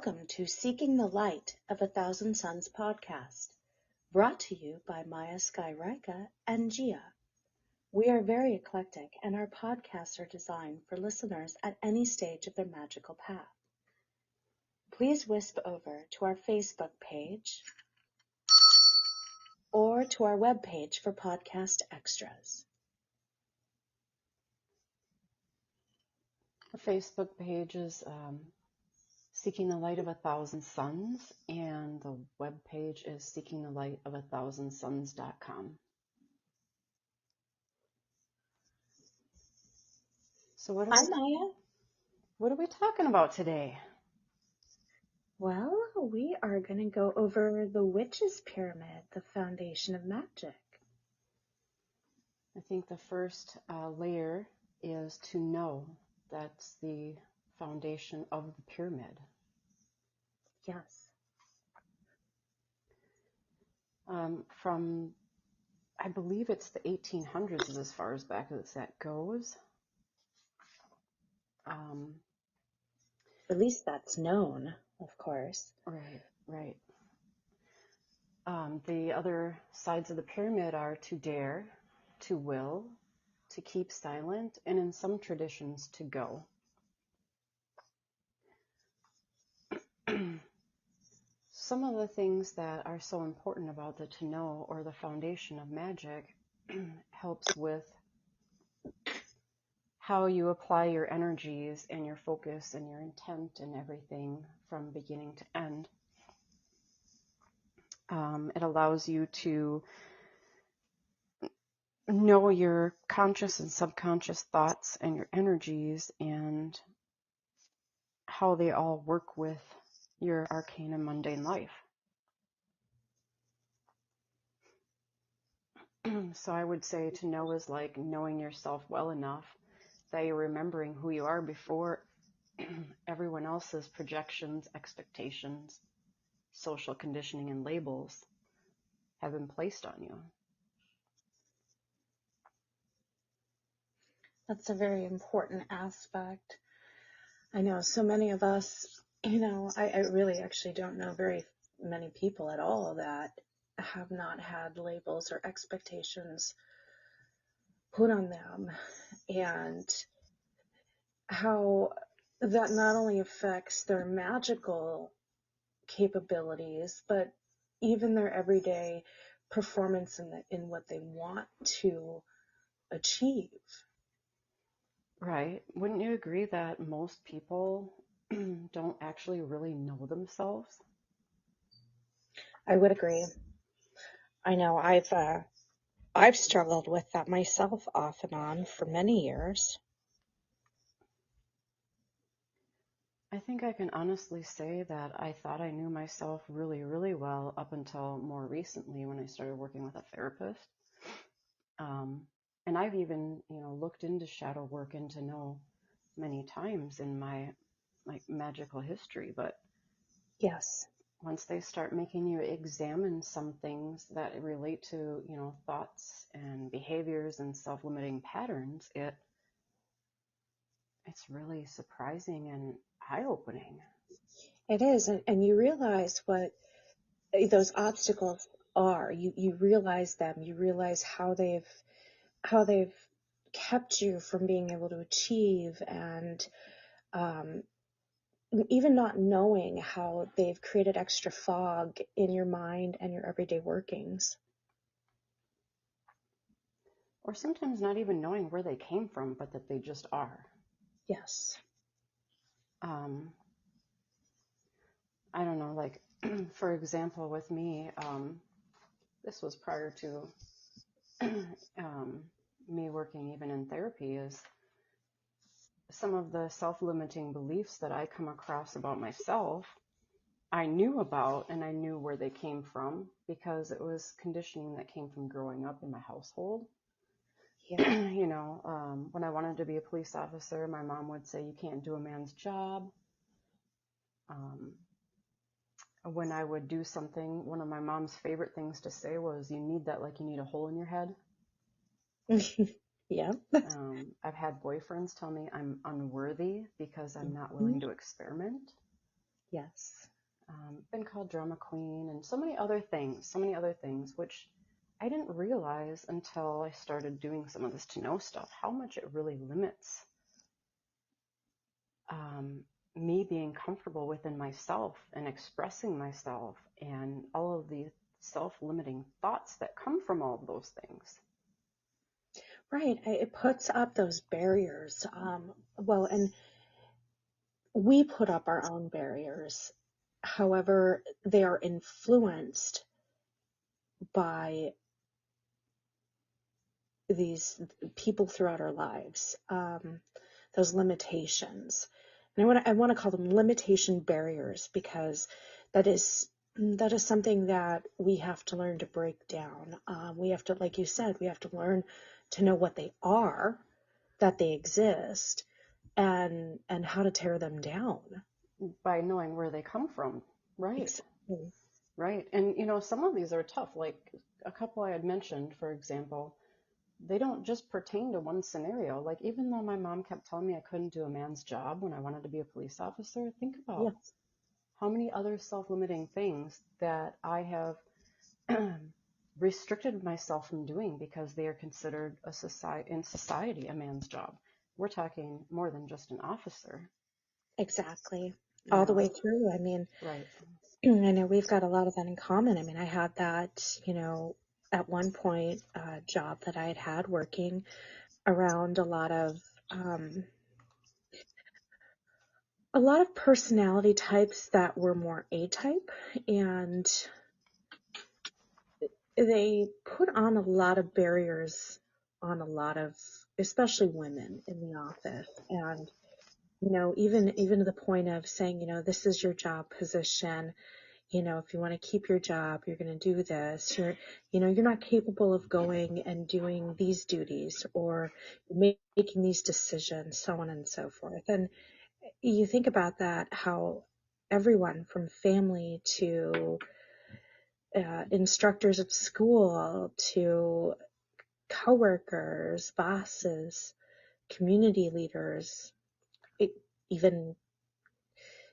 Welcome to Seeking the Light of a Thousand Suns podcast, brought to you by Maya Skyrika and Gia. We are very eclectic, and our podcasts are designed for listeners at any stage of their magical path. Please wisp over to our Facebook page or to our webpage for podcast extras. The Facebook page is Seeking the Light of a Thousand Suns, and the web page is seekingthelightofA1,000suns.com. So Hi, Maya. What are we talking about today? Well, we are going to go over the Witch's Pyramid, the foundation of magic. I think the first layer is to know. That's the foundation of the pyramid. Yes. From, I believe it's the 1800s is as far as back as that goes. At least that's known, of course. Right. The other sides of the pyramid are to dare, to will, to keep silent, and in some traditions, to go. Some of the things that are so important about the to know, or the foundation of magic, helps with how you apply your energies and your focus and your intent and everything from beginning to end. It allows you to know your conscious and subconscious thoughts and your energies and how they all work with your arcane and mundane life. So I would say to know is like knowing yourself well enough that you're remembering who you are before everyone else's projections, expectations, social conditioning, and labels have been placed on you. That's a very important aspect. I know so many of us, I really actually don't know very many people at all that have not had labels or expectations put on them, and how that not only affects their magical capabilities, but even their everyday performance in what they want to achieve. Right. Wouldn't you agree that most people don't actually really know themselves? I would agree. I know I've struggled with that myself off and on for many years. I think I can honestly say that I thought I knew myself really, really well up until more recently when I started working with a therapist. And I've even, looked into shadow work and to know many times in my magical history, but Yes. once they start making you examine some things that relate to, thoughts and behaviors and self-limiting patterns, it's really surprising and eye-opening. It is, and you realize what those obstacles are. You realize them. You realize how they've kept you from being able to achieve, and even not knowing how they've created extra fog in your mind and your everyday workings. Or sometimes not even knowing where they came from, but that they just are. Yes. I don't know, like, for example, with me, this was prior to me working even in therapy, is some of the self-limiting beliefs that I come across about myself, I knew about and I knew where they came from because it was conditioning that came from growing up in my household. Yeah. When I wanted to be a police officer, my mom would say, you can't do a man's job. When I would do something, one of my mom's favorite things to say was, you need that like you need a hole in your head. Yeah. I've had boyfriends tell me I'm unworthy because I'm not willing to experiment. Yes. Been called drama queen and so many other things, which I didn't realize until I started doing some of this to know stuff, how much it really limits um, me being comfortable within myself and expressing myself and all of the self-limiting thoughts that come from all of those things. Right. It puts up those barriers. Well, and we put up our own barriers. However, they are influenced by these people throughout our lives, those limitations. And I want to call them limitation barriers, because that is something that we have to learn to break down. We have to, like you said, we have to learn to know what they are, that they exist, and how to tear them down. By knowing where they come from, right? Exactly. Right. And some of these are tough, like a couple I had mentioned, for example. They don't just pertain to one scenario. Like, even though my mom kept telling me I couldn't do a man's job when I wanted to be a police officer, think about Yes. how many other self-limiting things that I have restricted myself from doing because they are considered in society a man's job. We're talking more than just an officer, Exactly. you All the know. way through. I mean, Right. I know we've got a lot of that in common. I mean, I had that, at one point, job that I had working around um, a lot of personality types that were more A-type, and they put on a lot of barriers on a lot of, especially women in the office. And, even to the point of saying, this is your job position. If you want to keep your job, you're going to do this. You're not capable of going and doing these duties or making these decisions, so on and so forth. And you think about that, how everyone from family to instructors at school to coworkers, bosses, community leaders, it, even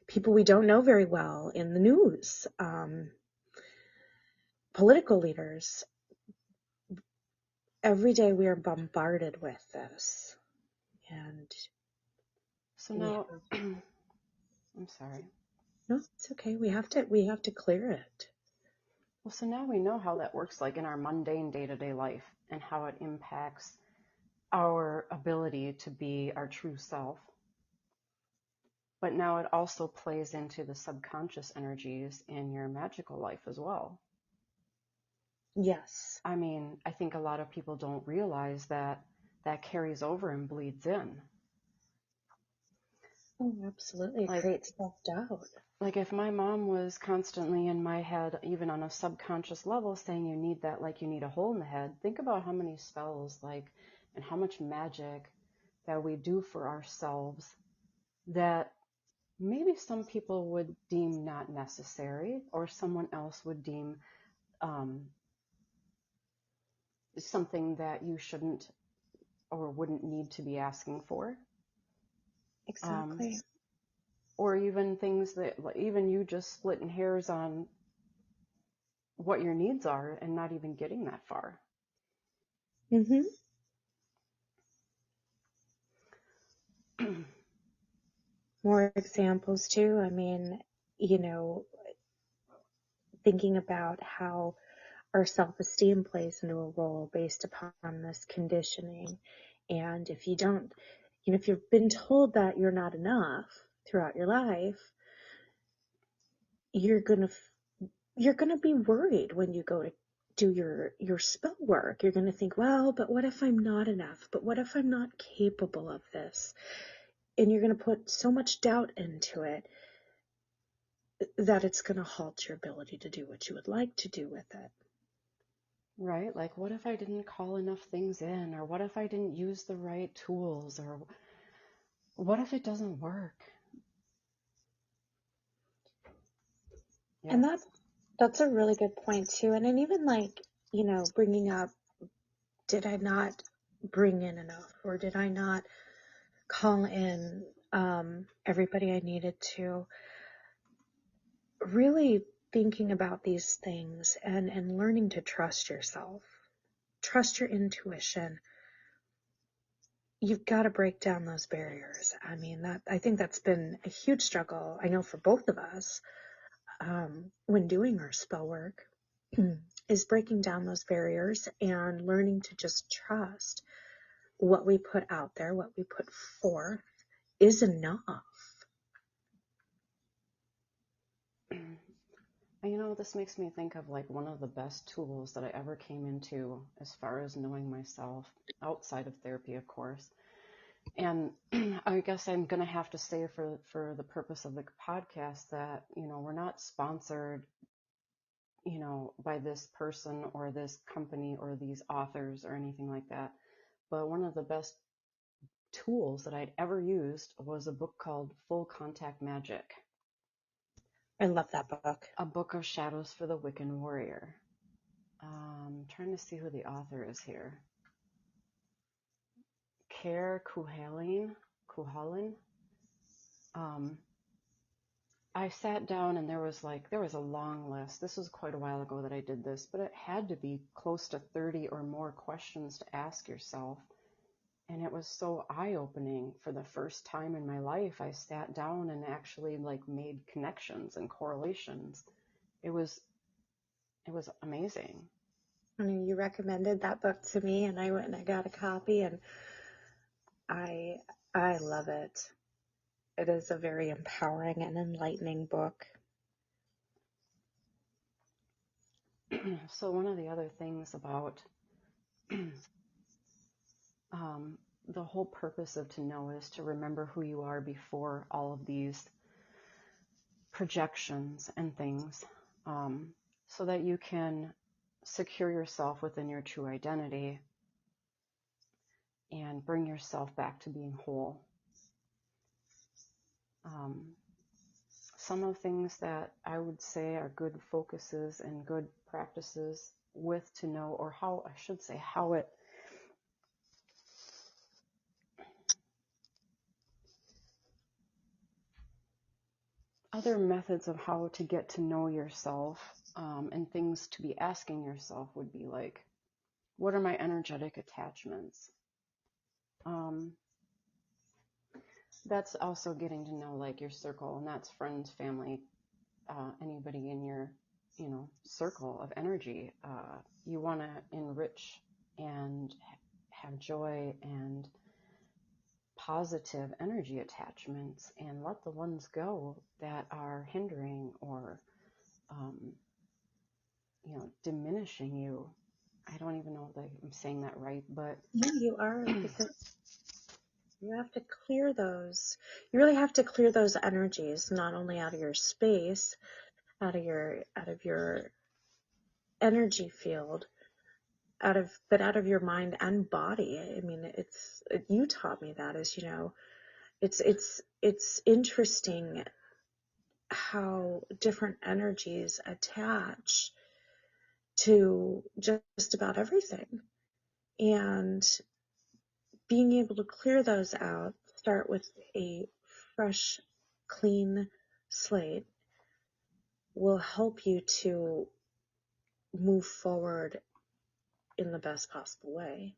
people we don't know very well in the news, political leaders. Every day we are bombarded with this, and So we now, have, I'm sorry. no, it's okay. We have to clear it. Well, so now we know how that works, like in our mundane day-to-day life, and how it impacts our ability to be our true self. But now it also plays into the subconscious energies in your magical life as well. Yes. I mean, I think a lot of people don't realize that that carries over and bleeds in. Oh, absolutely. It Like, creates self-doubt. if my mom was constantly in my head, even on a subconscious level, saying you need that, like you need a hole in the head, think about how many spells, and how much magic that we do for ourselves that maybe some people would deem not necessary, or someone else would deem um, something that you shouldn't or wouldn't need to be asking for. Um, Exactly. or even things that, like, even you just splitting hairs on what your needs are and not even getting that far. Mm-hmm. More examples too. I mean, you know, thinking about how our self-esteem plays into a role based upon this conditioning. And if you don't, if you've been told that you're not enough throughout your life, you're gonna be worried when you go to do your spell work. You're gonna think, well, but what if I'm not enough? But what if I'm not capable of this? And you're gonna put so much doubt into it that it's gonna halt your ability to do what you would like to do with it. Right? Like, what if I didn't call enough things in? Or what if I didn't use the right tools? Or what if it doesn't work? And Yeah. that's a really good point too. And then even like, bringing up, did I not bring in enough, or did I not call in everybody I needed to? really thinking about these things and learning to trust yourself, trust your intuition. You've got to break down those barriers. I mean, I think that's been a huge struggle, I know, for both of us, when doing our spell work, is breaking down those barriers and learning to just trust what we put out there, what we put forth is enough. This makes me think of like one of the best tools that I ever came into as far as knowing myself, outside of therapy, of course. And I guess I'm going to have to say for the purpose of the podcast that, we're not sponsored, by this person or this company or these authors or anything like that. But one of the best tools that I'd ever used was a book called Full Contact Magic. I love that book. A Book of Shadows for the Wiccan Warrior. Trying to see who the author is here. Care Cuhalin. I sat down and there was a long list. This was quite a while ago that I did this, but it had to be close to 30 or more questions to ask yourself. And it was so eye-opening. For the first time in my life, I sat down and actually made connections and correlations. It was amazing. I mean, you recommended that book to me, and I went and I got a copy, and I love it. It is a very empowering and enlightening book. So one of the other things about the whole purpose of To Know is to remember who you are before all of these projections and things, so that you can secure yourself within your true identity and bring yourself back to being whole. Some of the things that I would say are good focuses and good practices with To Know, or how it other methods of how to get to know yourself, and things to be asking yourself would be like, what are my energetic attachments? That's also getting to know your circle, and that's friends, family, anybody in your circle of energy. You want to enrich and have joy and positive energy attachments, and let the ones go that are hindering or diminishing you. I don't even know if I'm saying that right, but Yeah, you are, because you have to clear those. You really have to clear those energies, not only out of your space, out of your energy field, but out of your mind and body. I mean, you taught me that, as you know, it's interesting how different energies attach to just about everything. And being able to clear those out, start with a fresh, clean slate, will help you to move forward in the best possible way.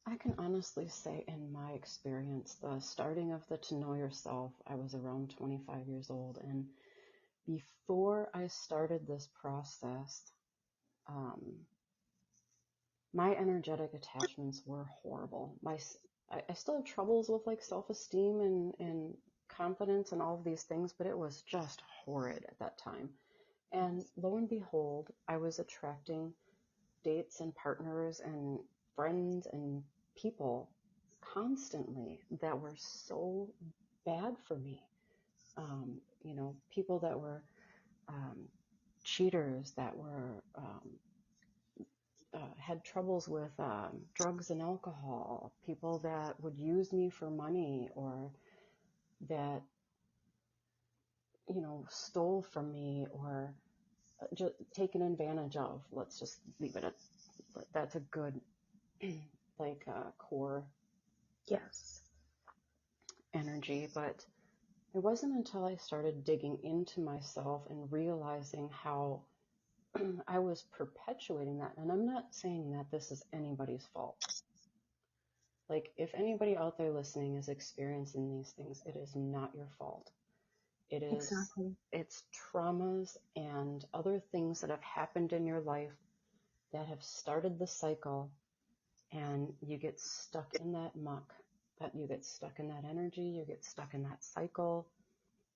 I can honestly say, in my experience, the starting of the To Know Yourself, I was around 25 years old, and before I started this process, my energetic attachments were horrible. I still have troubles with self-esteem and confidence and all of these things, but it was just horrid at that time. And lo and behold, I was attracting dates and partners and friends and people constantly that were so bad for me. People that were cheaters, that were had troubles with drugs and alcohol, people that would use me for money, or that stole from me, or just taken advantage of. Let's just leave it at that's a good core Yes. energy. But it wasn't until I started digging into myself and realizing how I was perpetuating that. And I'm not saying that this is anybody's fault. Like, if anybody out there listening is experiencing these things, it is not your fault. Exactly. It's traumas and other things that have happened in your life that have started the cycle, and you get stuck in that muck, that you get stuck in that energy, you get stuck in that cycle,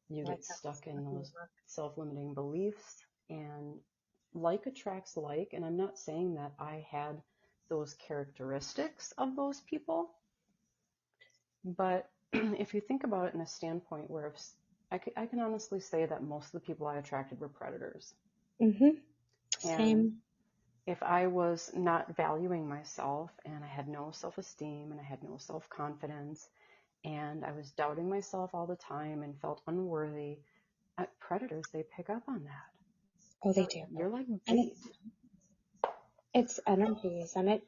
you Like get that stuck in stuff in the those book. self-limiting beliefs, and like attracts like. And I'm not saying that I had those characteristics of those people, but if you think about it in a standpoint where if I can honestly say that most of the people I attracted were predators. Mm-hmm. And Same. if I was not valuing myself and I had no self-esteem and I had no self-confidence and I was doubting myself all the time and felt unworthy, predators, they pick up on that. Oh, they do. You're like And bait. it's energies, and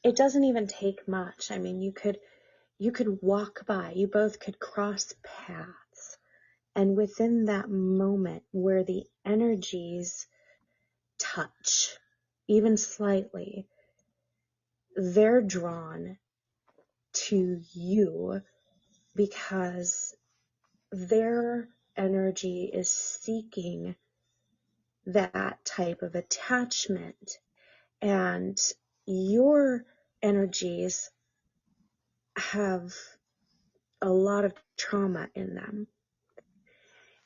it doesn't even take much. I mean, you could walk by, you both could cross paths, and within that moment where the energies touch, even slightly, they're drawn to you because their energy is seeking that type of attachment, and your energies have a lot of trauma in them.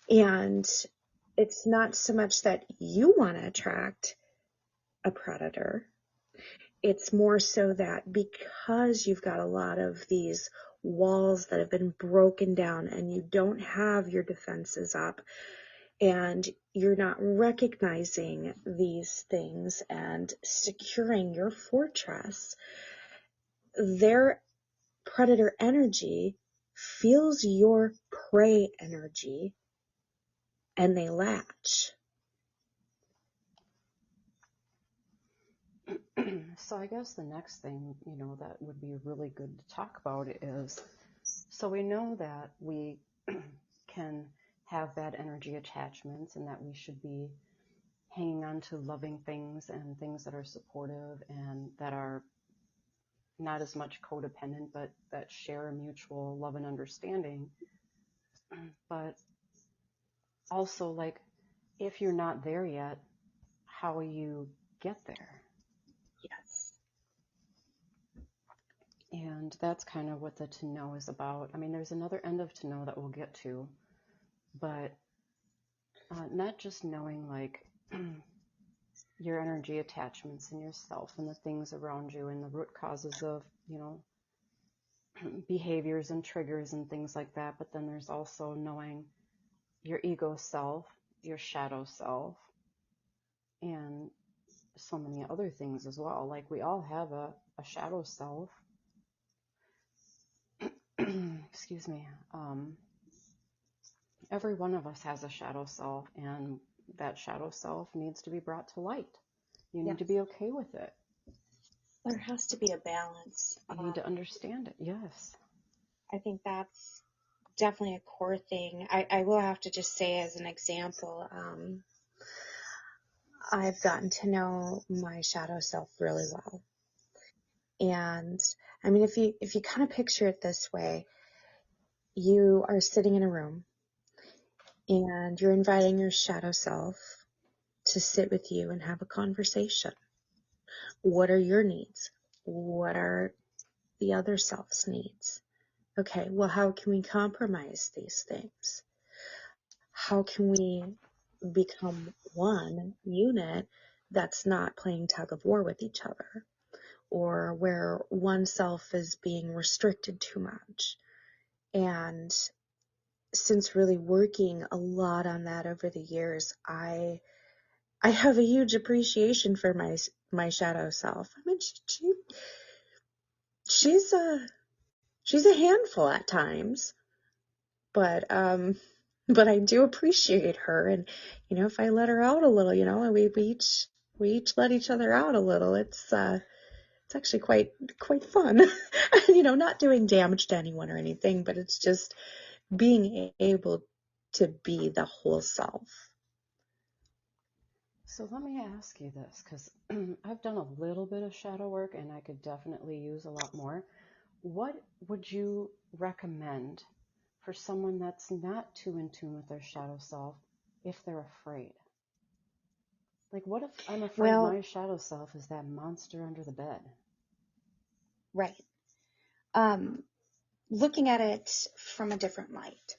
And it's not so much that you want to attract a predator. It's more so that because you've got a lot of these walls that have been broken down and you don't have your defenses up and you're not recognizing these things and securing your fortress, their predator energy feels your prey energy and they latch. So I guess the next thing, that would be really good to talk about is, so we know that we can have bad energy attachments and that we should be hanging on to loving things and things that are supportive and that are not as much codependent, but that share a mutual love and understanding. But also, like, if you're not there yet, how will you get there? Yes. And that's kind of what the to know is about. I mean, there's another end of to know that we'll get to, but not just knowing like your energy attachments and yourself and the things around you and the root causes of, behaviors and triggers and things like that. But then there's also knowing your ego self, your shadow self, and so many other things as well. Like we all have a shadow self. Excuse me. Every one of us has a shadow self, and that shadow self needs to be brought to light. You need Yes. to be okay with it. There has to be a balance. You need to understand it. Yes. I think that's definitely a core thing. I will have to just say as an example, I've gotten to know my shadow self really well. And I mean, if you kind of picture it this way, you are sitting in a room and you're inviting your shadow self to sit with you and have a conversation. What are your needs? What are the other self's needs? Okay, well, how can we compromise these things? How can we become one unit that's not playing tug of war with each other, or where one self is being restricted too much? And since really working a lot on that over the years, I have a huge appreciation for my shadow self. I mean, she's a handful at times, but I do appreciate her. And if I let her out a little, and we each let each other out a little, it's actually quite fun. Not doing damage to anyone or anything, but it's just being able to be the whole self. So let me ask you this, because I've done a little bit of shadow work and I could definitely use a lot more. What would you recommend for someone that's not too in tune with their shadow self if they're afraid? Like, what if I'm afraid Well, my shadow self is that monster under the bed? right. Looking at it from a different light.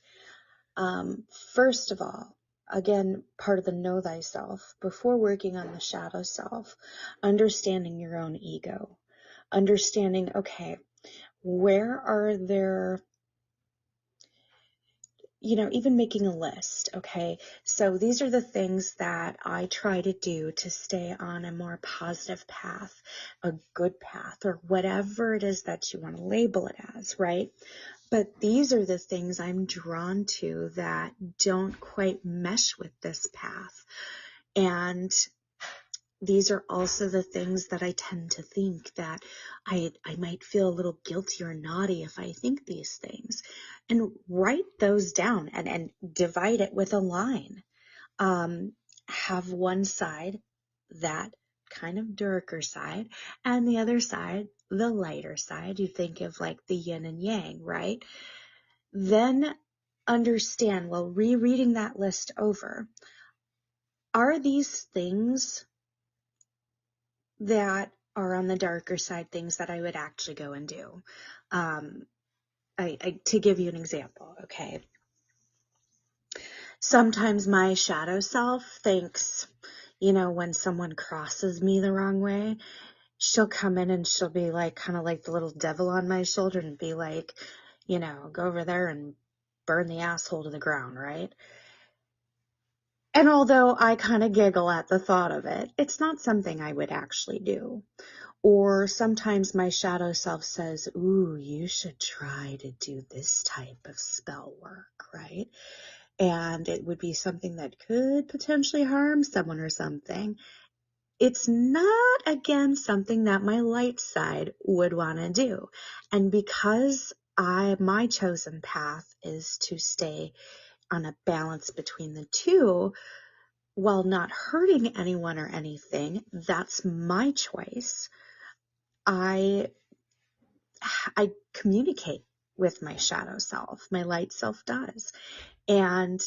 First of all, again, part of the know thyself, before working on the shadow self, understanding your own ego, understanding, okay, where are there, even making a list, okay? So these are the things that I try to do to stay on a more positive path, a good path, or whatever it is that you want to label it as, right? But these are the things I'm drawn to that don't quite mesh with this path. And these are also the things that I tend to think that I might feel a little guilty or naughty if I think these things. And write those down and divide it with a line. Have one side, that kind of darker side, and the other side, the lighter side. You think of like the yin and yang, right? Then understand, while rereading that list over, are these things that are on the darker side things that I would actually go and do? To give you an example, okay. Sometimes my shadow self thinks, when someone crosses me the wrong way, she'll come in and she'll be like, kind of like the little devil on my shoulder and be like, go over there and burn the asshole to the ground, right? And although I kind of giggle at the thought of it, it's not something I would actually do. Or sometimes my shadow self says, ooh, you should try to do this type of spell work, right? And it would be something that could potentially harm someone or something. It's not, again, something that my light side would want to do. And because my chosen path is to stay on a balance between the two, while not hurting anyone or anything, that's my choice. I communicate with my shadow self. My light self does. And,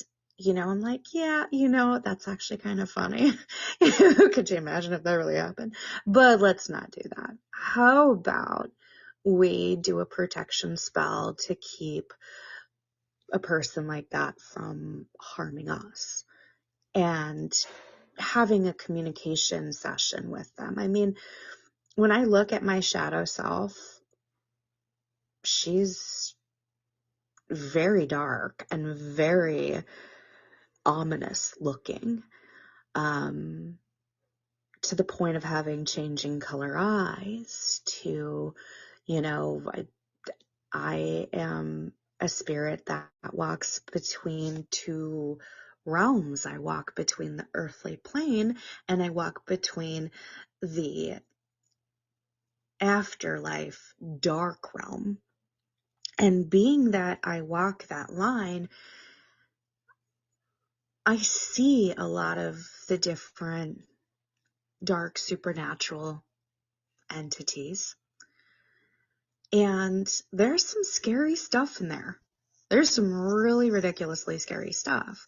I'm like, yeah, that's actually kind of funny. Could you imagine if that really happened? But let's not do that. How about we do a protection spell to keep a person like that from harming us? And having a communication session with them. I mean, when I look at my shadow self, she's very dark and very ominous looking, to the point of having changing color eyes, to, I am a spirit that walks between two realms. I walk between the earthly plane and I walk between the afterlife dark realm. And being that I walk that line, I see a lot of the different dark supernatural entities. And there's some scary stuff in there. There's some really ridiculously scary stuff.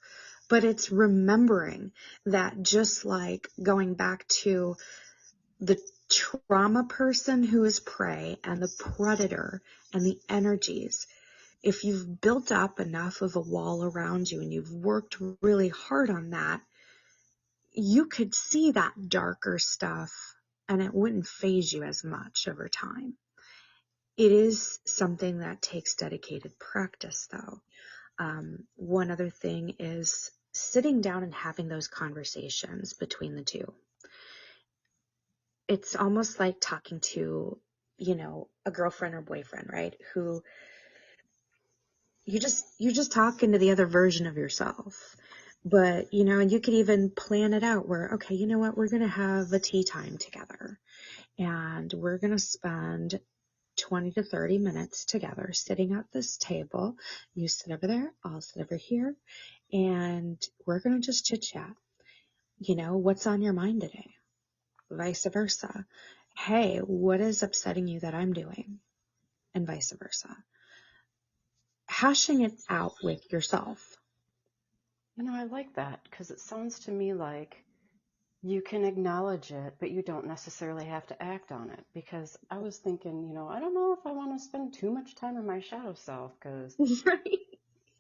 But it's remembering that, just like going back to the trauma person who is prey and the predator and the energies, if you've built up enough of a wall around you and you've worked really hard on that, you could see that darker stuff and it wouldn't faze you as much over time. It is something that takes dedicated practice, though. One other thing is sitting down and having those conversations between the two. It's almost like talking to, a girlfriend or boyfriend, right? Who you're just talking to the other version of yourself. But, and you could even plan it out where, okay, you know what, we're going to have a tea time together and we're going to spend 20 to 30 minutes together sitting at this table. You sit over there, I'll sit over here, and we're going to just chit chat. What's on your mind today? Vice versa. Hey, what is upsetting you that I'm doing? And vice versa. Hashing it out with yourself. I like that because it sounds to me like you can acknowledge it, but you don't necessarily have to act on it. Because I was thinking, I don't know if I want to spend too much time in my shadow self because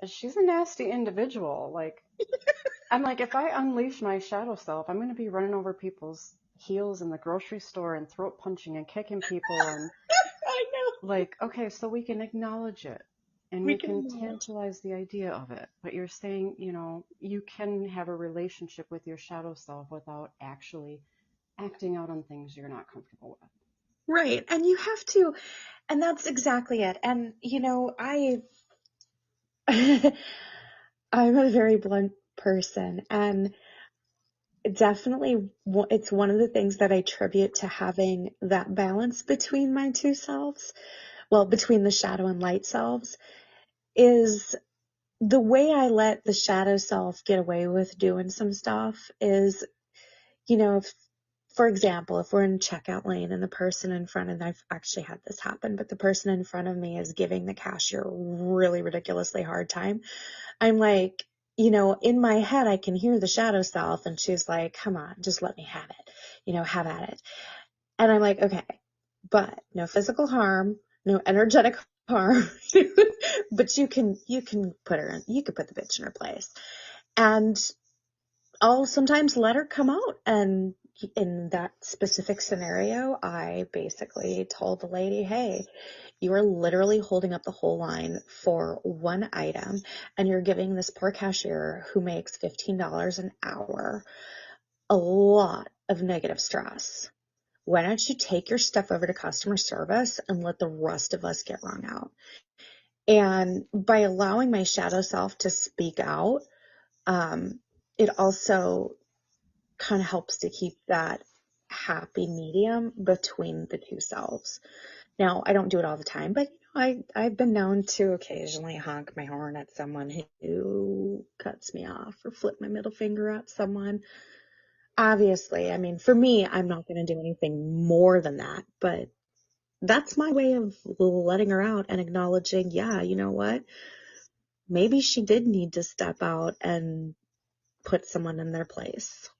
she's a nasty individual. I'm like, if I unleash my shadow self, I'm going to be running over people's heels in the grocery store and throat punching and kicking people. And I know. okay, so we can acknowledge it and we can tantalize the idea of it. But you're saying, you can have a relationship with your shadow self without actually acting out on things you're not comfortable with. Right. And you have to, and that's exactly it. And, I'm a very blunt person, and definitely it's one of the things that I attribute to having that balance between my two selves, well, between the shadow and light selves, is the way I let the shadow self get away with doing some stuff is, for example, if we're in checkout lane and the person in front, and I've actually had this happen, but the person in front of me is giving the cashier a really ridiculously hard time. I'm like, in my head, I can hear the shadow self, and she's like, come on, just let me have it, have at it. And I'm like, okay, but no physical harm, no energetic harm, but you can put her in, you could put the bitch in her place. And I'll sometimes let her come out. And in that specific scenario, I basically told the lady, hey, you are literally holding up the whole line for one item, and you're giving this poor cashier who makes $15 an hour a lot of negative stress. Why don't you take your stuff over to customer service and let the rest of us get wrung out? And by allowing my shadow self to speak out, it also kind of helps to keep that happy medium between the two selves. Now, I don't do it all the time, but I've been known to occasionally honk my horn at someone who cuts me off or flip my middle finger at someone. Obviously, I mean, for me, I'm not going to do anything more than that, but that's my way of letting her out and acknowledging, yeah, you know what? Maybe she did need to step out and put someone in their place.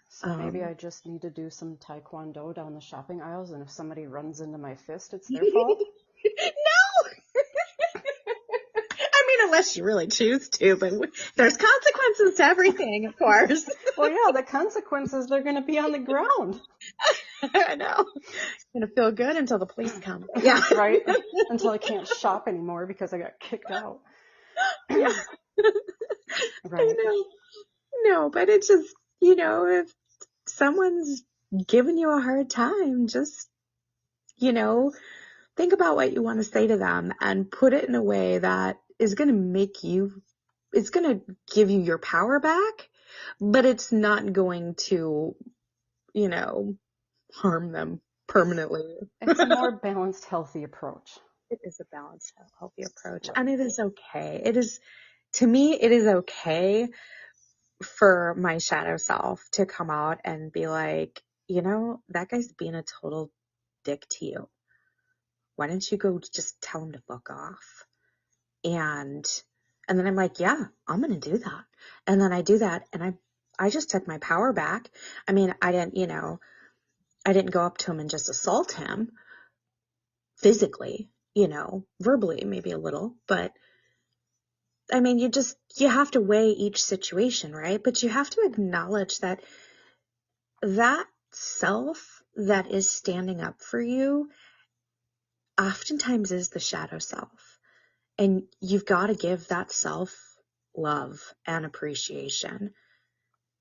So maybe I just need to do some taekwondo down the shopping aisles, and if somebody runs into my fist, it's their fault? No! I mean, unless you really choose to, but there's consequences to everything, of course. Well, yeah, the consequences, they're going to be on the ground. I know. It's going to feel good until the police come. Yeah. Right? Until I can't shop anymore because I got kicked out. Yeah. Right. I know. No, but it's just, if someone's giving you a hard time, just, think about what you want to say to them and put it in a way that is going to it's going to give you your power back, but it's not going to, harm them permanently. It's a more balanced, healthy approach. It is a balanced, healthy approach. Right. And it is okay. To me, it is okay for my shadow self to come out and be like, that guy's being a total dick to you. Why don't you go just tell him to fuck off? And then I'm like, yeah, I'm going to do that. And then I do that, and I just took my power back. I mean, I didn't go up to him and just assault him physically, verbally, maybe a little, but I mean, you have to weigh each situation, right? But you have to acknowledge that self that is standing up for you oftentimes is the shadow self. And you've got to give that self love and appreciation,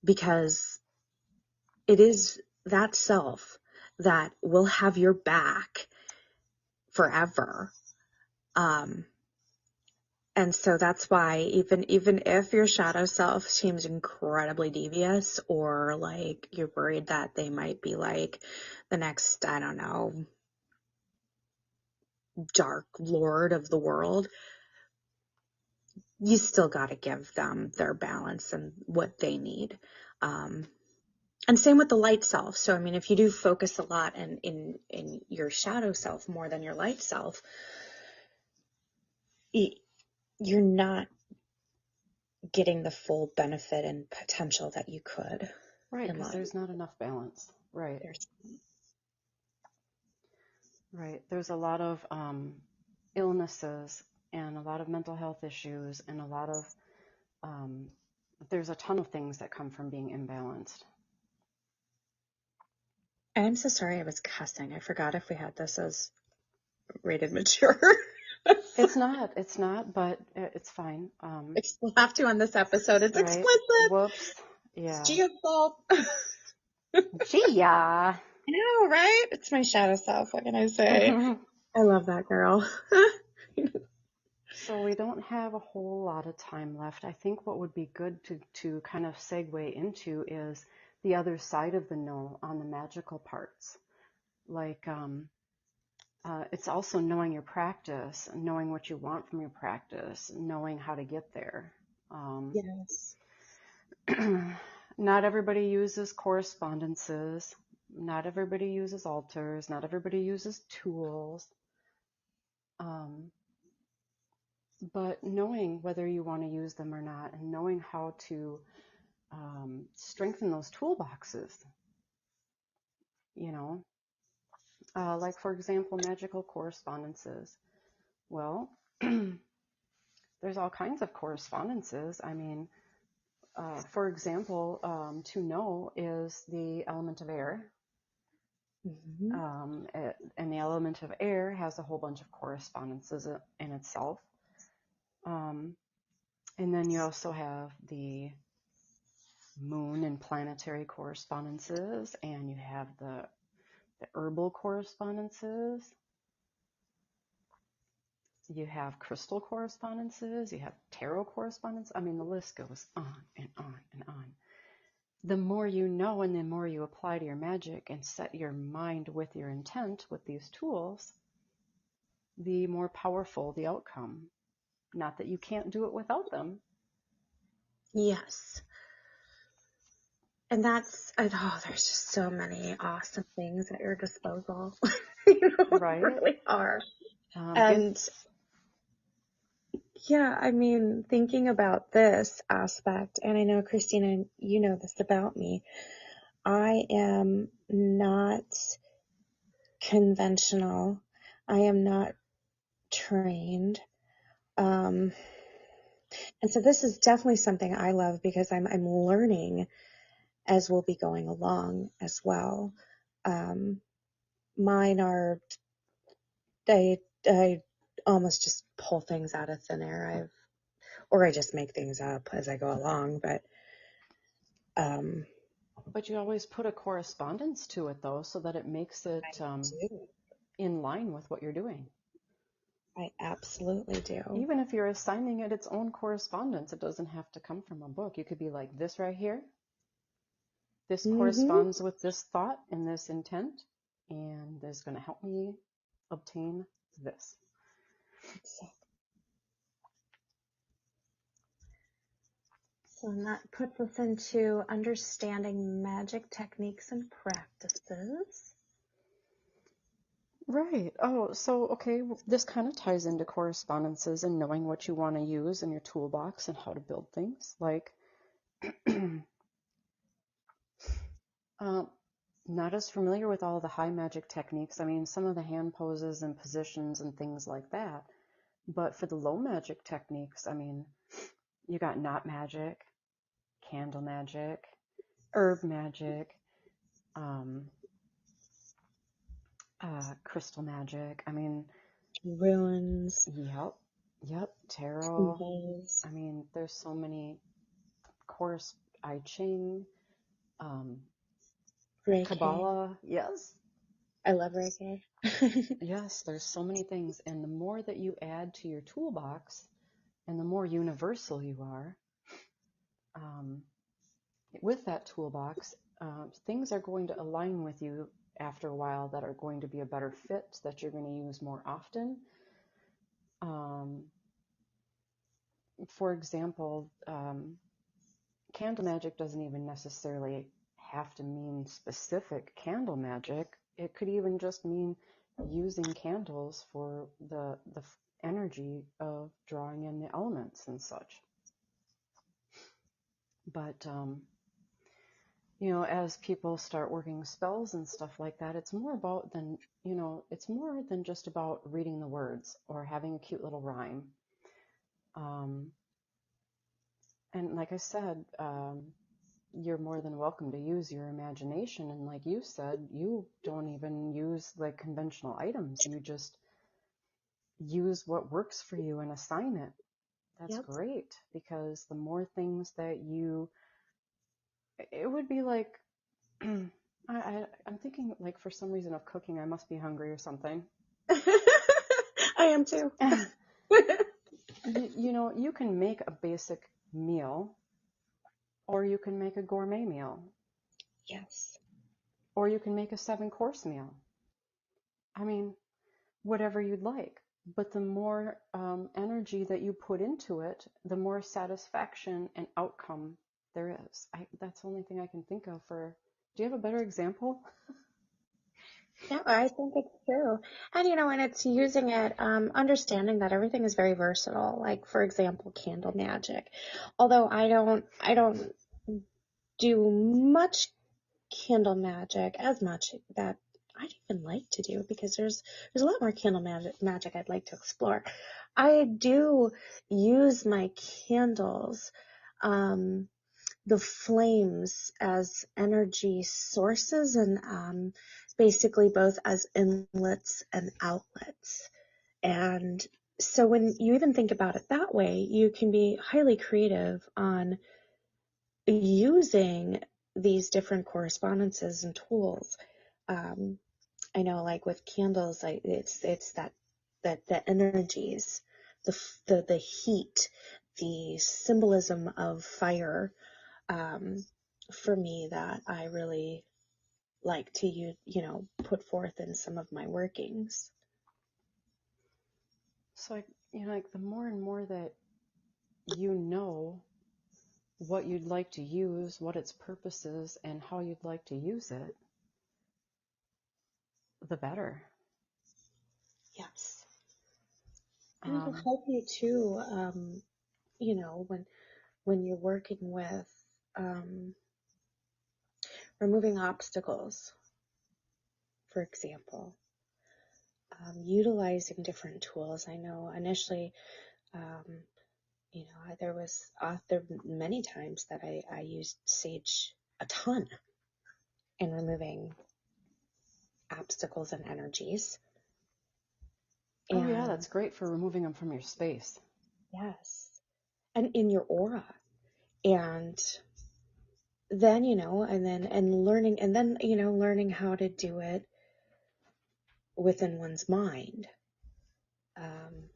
because it is that self that will have your back forever. And so that's why even if your shadow self seems incredibly devious, or like you're worried that they might be like the next, I don't know, dark lord of the world, you still got to give them their balance and what they need. And same with the light self. So, I mean, if you do focus a lot in your shadow self more than your light self, you're not getting the full benefit and potential that you could. Right, in because life. there's not enough balance. Right. Right. There's a lot of illnesses and a lot of mental health issues and a lot of, there's a ton of things that come from being imbalanced. I'm so sorry I was cussing. I forgot if we had this as rated mature. It's not, but it's fine. We'll have to on this episode. It's Right. explicit. Whoops. It's Yeah. Gia's fault. Gia. I know, right? It's my shadow self. What can I say? I love that girl. So we don't have a whole lot of time left. I think what would be good to kind of segue into is the other side of the no on the magical parts. Like, it's also knowing your practice, knowing what you want from your practice, knowing how to get there. Yes. Not everybody uses correspondences. Not everybody uses altars. Not everybody uses tools. But knowing whether you want to use them or not, and knowing how to strengthen those toolboxes, you know, like for example, magical correspondences. Well, there's all kinds of correspondences. I mean, for example, to know is the element of air. And the element of air has a whole bunch of correspondences in itself. And then you also have the moon and planetary correspondences, and you have the herbal correspondences. You have crystal correspondences. You have tarot correspondence. I mean, the list goes on and on and on. The more you know and the more you apply to your magic and set your mind with your intent with these tools, the more powerful the outcome. Not that you can't do it without them. Yes. And that's, there's just so many awesome things at your disposal. Right. Really are. And yeah, I mean, thinking about this aspect, and I know, Christina, you know this about me, I am not conventional. I am not trained. And so this is definitely something I love because I'm learning as we'll be going along as well. Mine are, I almost just pull things out of thin air. Or I just make things up as I go along, but you always put a correspondence to it though, so that it makes it in line with what you're doing. I absolutely do. Even if you're assigning it its own correspondence, it doesn't have to come from a book. You could be like, this right here, this corresponds with this thought and this intent, and this is going to help me obtain this. So that puts us into understanding magic techniques and practices. Right. Oh, so, okay, this kind of ties into correspondences and knowing what you want to use in your toolbox and how to build things. Like, not as familiar with all the high magic techniques. I mean, some of the hand poses and positions and things like that. But for the low magic techniques, I mean, you got knot magic, candle magic, herb magic, crystal magic. I mean, runes. Yep. Tarot. Symbols. I mean, there's so many. Course, I Ching, Reiki. Kabbalah. Yes. I love Reiki. Yes, there's so many things, and the more that you add to your toolbox, and the more universal you are, with that toolbox, things are going to align with you after a while that are going to be a better fit, that you're going to use more often, Um, for example, candle magic doesn't even necessarily have to mean specific candle magic. It could even just mean using candles for the energy of drawing in the elements and such. But as people start working spells and stuff like that, it's more about than it's more than just about reading the words or having a cute little rhyme. And like I said, you're more than welcome to use your imagination. And like you said, you don't even use like conventional items. You just use what works for you and assign it. That's Yep. great, because the more things that it would be like, I'm thinking like for some reason of cooking. I must be hungry or something. I am too. You can make a basic meal, or you can make a gourmet meal. Yes. Or you can make a 7-course meal. I mean, whatever you'd like. But the more energy that you put into it, the more satisfaction and outcome there is. That's the only thing I can think of for. Do you have a better example? Yeah, I think it's true. And it's using it, understanding that everything is very versatile. Like, for example, candle magic. Although I don't do much candle magic as much that I'd even like to do, because there's a lot more candle magic I'd like to explore. I do use my candles, the flames, as energy sources, and basically both as inlets and outlets. And so when you even think about it that way, you can be highly creative on using these different correspondences and tools. I know, like with candles, it's that the energies, the heat, the symbolism of fire, for me, that I really like to put forth in some of my workings. So, like the more and more that you know what you'd like to use, what its purpose is, and how you'd like to use it, the better. Yes. And it'll Um, help you too, when you're working with, um, removing obstacles, for example, utilizing different tools. I know initially, um, there many times that I used sage a ton in removing obstacles and energies. oh yeah, And that's great for removing them from your space. yes, and in your aura. And then, learning how to do it within one's mind. Um,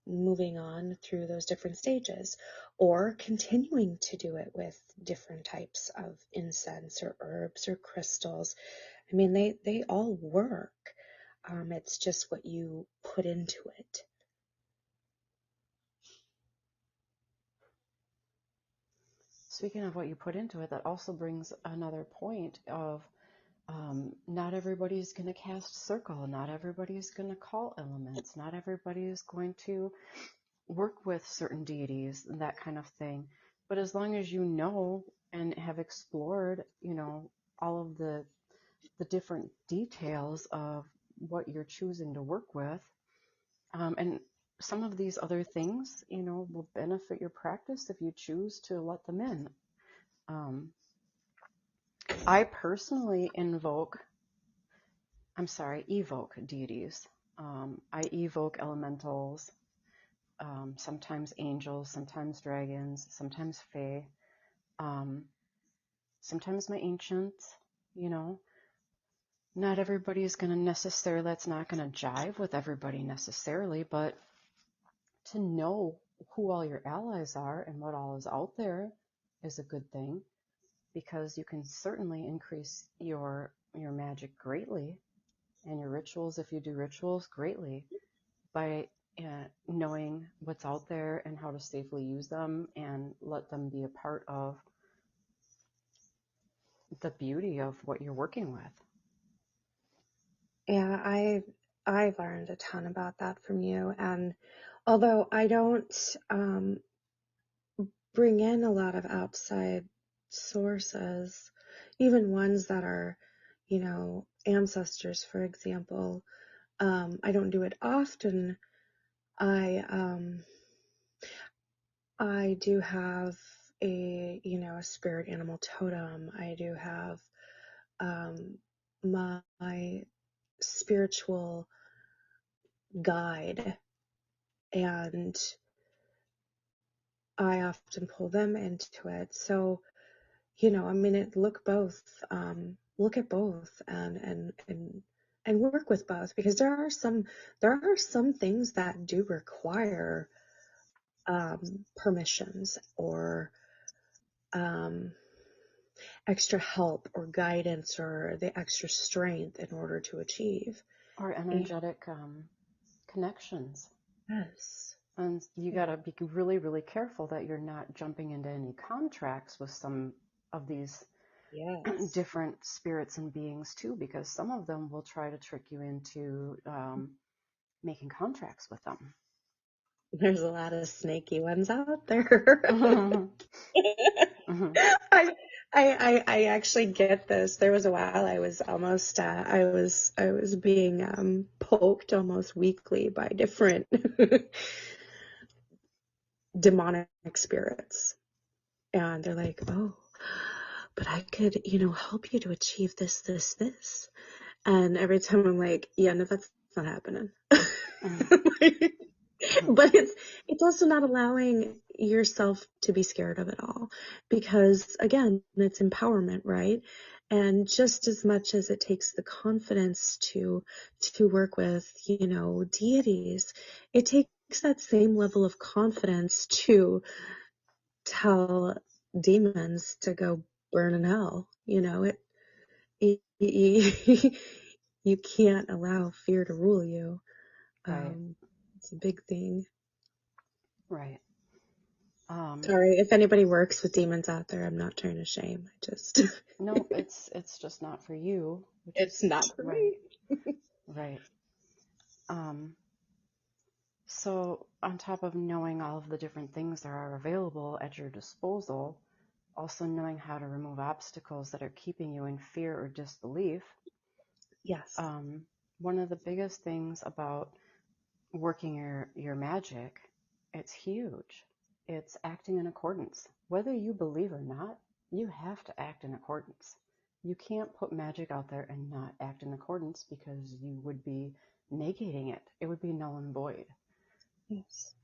Moving on through those different stages, or continuing to do it with different types of incense or herbs or crystals. I mean, they all work. It's just what you put into it. Speaking of what you put into it, that also brings another point of not everybody's going to cast circle, not everybody's going to call elements, not everybody is going to work with certain deities and that kind of thing. But as long as you know and have explored, all of the different details of what you're choosing to work with, and some of these other things, will benefit your practice if you choose to let them in. I personally evoke deities. I evoke elementals, sometimes angels, sometimes dragons, sometimes fae, sometimes my ancients. You know, not everybody is going to necessarily, that's not going to jive with everybody necessarily, but to know who all your allies are and what all is out there is a good thing, because you can certainly increase your magic greatly, and your rituals, if you do rituals, greatly, by knowing what's out there and how to safely use them and let them be a part of the beauty of what you're working with. Yeah, I've learned a ton about that from you, and although I don't bring in a lot of outside sources, even ones that are, ancestors, for example, I don't do it often. I do have a spirit animal totem. I do have my spiritual guide, and I often pull them into it. So, look at both and work with both, because there are some things that do require permissions or um, extra help or guidance or the extra strength in order to achieve. Or And energetic connections. yes, And you got to be really, really careful that you're not jumping into any contracts with some of these yes. different spirits and beings too, because some of them will try to trick you into making contracts with them. There's a lot of snaky ones out there. Mhm. Mhm. I actually get this. There was a while I was almost I was being poked almost weekly by different demonic spirits, and they're like, "Oh, but I could, help you to achieve this." And every time I'm like, "Yeah, no, that's not happening." Mhm. Mhm. But it's also not allowing yourself to be scared of it all, because again, it's empowerment, right? And just as much as it takes the confidence to work with, deities, it takes that same level of confidence to tell demons to go burn in hell. You can't allow fear to rule you. Right, It's a big thing. right. Um, Sorry, if anybody works with demons out there, I'm not trying to shame. no, it's just not for you, which It's is not for right, me. right. Um, so on top of knowing all of the different things that are available at your disposal, also knowing how to remove obstacles that are keeping you in fear or disbelief. Yes. One of the biggest things about working your magic, it's huge. It's acting in accordance. Whether you believe or not, you have to act in accordance. You can't put magic out there and not act in accordance, because you would be negating it. It would be null and void. Yes.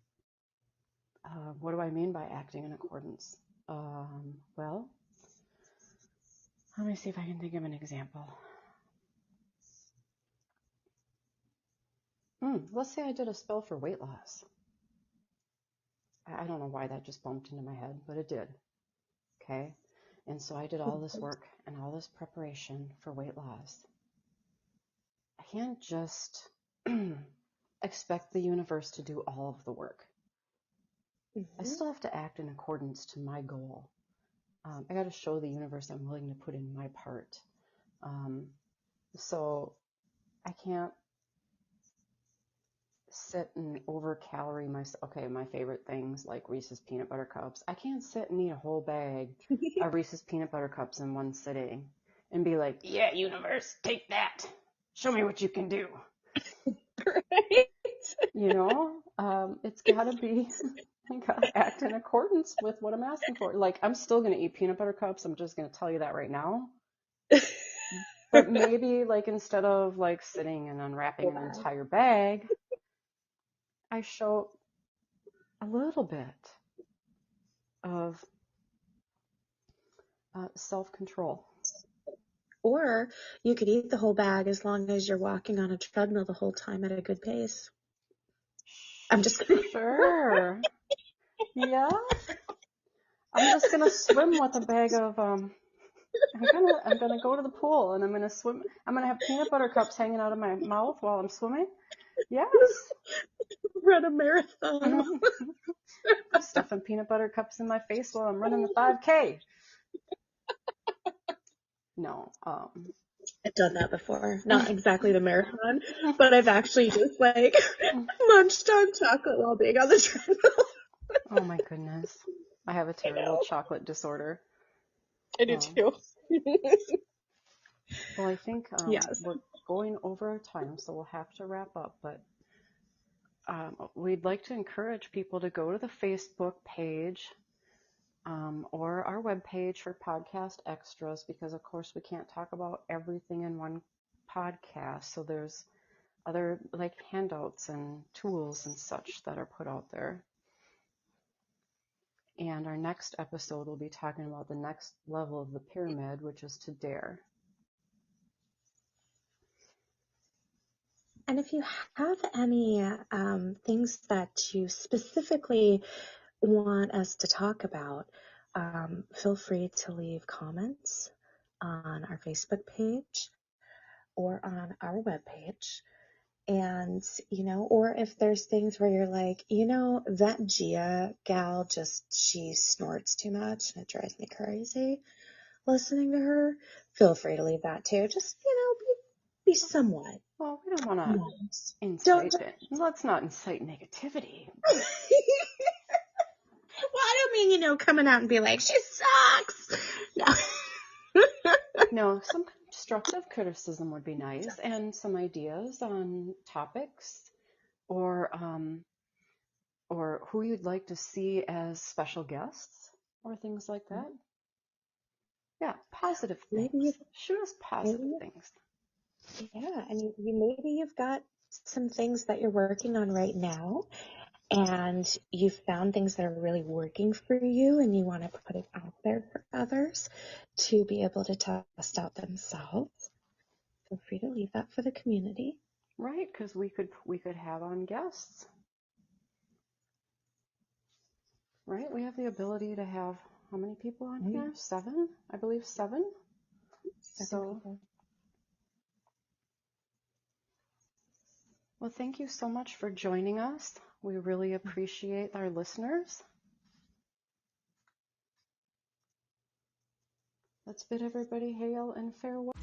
What do I mean by acting in accordance? Well, let me see if I can think of an example. Let's say I did a spell for weight loss. I don't know why that just bumped into my head, but it did. Okay. And so I did all this work and all this preparation for weight loss. I can't just expect the universe to do all of the work. I Mm-hmm. still have to act in accordance to my goal. I got to show the universe I'm willing to put in my part. Um, so I can't sit and over calorie myself. Okay, my favorite things like Reese's peanut butter cups. I can't sit and eat a whole bag of Reese's peanut butter cups in one sitting and be like, yeah, universe, take that. Show me what you can do. Right. It's gotta be, I gotta act in accordance with what I'm asking for. Like, I'm still gonna eat peanut butter cups. I'm just gonna tell you that right now. But maybe, like, instead of like sitting and unwrapping Go an back. entire bag, I show a little bit of self-control. Or you could eat the whole bag as long as you're walking on a treadmill the whole time at a good pace. I'm just kidding. Sure. Yeah. I'm just gonna swim with a bag of I'm gonna go to the pool and I'm gonna swim. I'm gonna have peanut butter cups hanging out of my mouth while I'm swimming. Yes. Run a marathon. I'm stuffing peanut butter cups in my face while I'm running the 5K. No, I've done that before. Not exactly the marathon, but I've actually just like munched on chocolate while being on the treadmill. oh my goodness. I have a I terrible know. chocolate disorder. I do Oh. too. Well, I think Yes. we're going over our time, so we'll have to wrap up. But we'd like to encourage people to go to the Facebook page or our webpage for podcast extras, because, of course, we can't talk about everything in one podcast. So there's other like handouts and tools and such that are put out there. And our next episode will be talking about the next level of the pyramid, which is to dare. And if you have any things that you specifically want us to talk about, feel free to leave comments on our Facebook page or on our webpage. And, or if there's things where you're like, that Gia gal she snorts too much and it drives me crazy listening to her, feel free to leave that too. Just, be somewhat Well, we don't want to nice. Don't. incite it. Let's not incite negativity. Well, I don't mean, coming out and be like, she sucks. No. No, some constructive criticism would be nice, and some ideas on topics or who you'd like to see as special guests or things like that. Yeah, positive things. Shoot us positive things. Yeah, and maybe you've got some things that you're working on right now, and you've found things that are really working for you, and you want to put it out there for others to be able to test out themselves. Feel free to leave that for the community. Right, because we could have on guests. Right, we have the ability to have how many people on here? 7, I believe 7. 7 people. Well, thank you so much for joining us. We really appreciate our listeners. Let's bid everybody hail and farewell.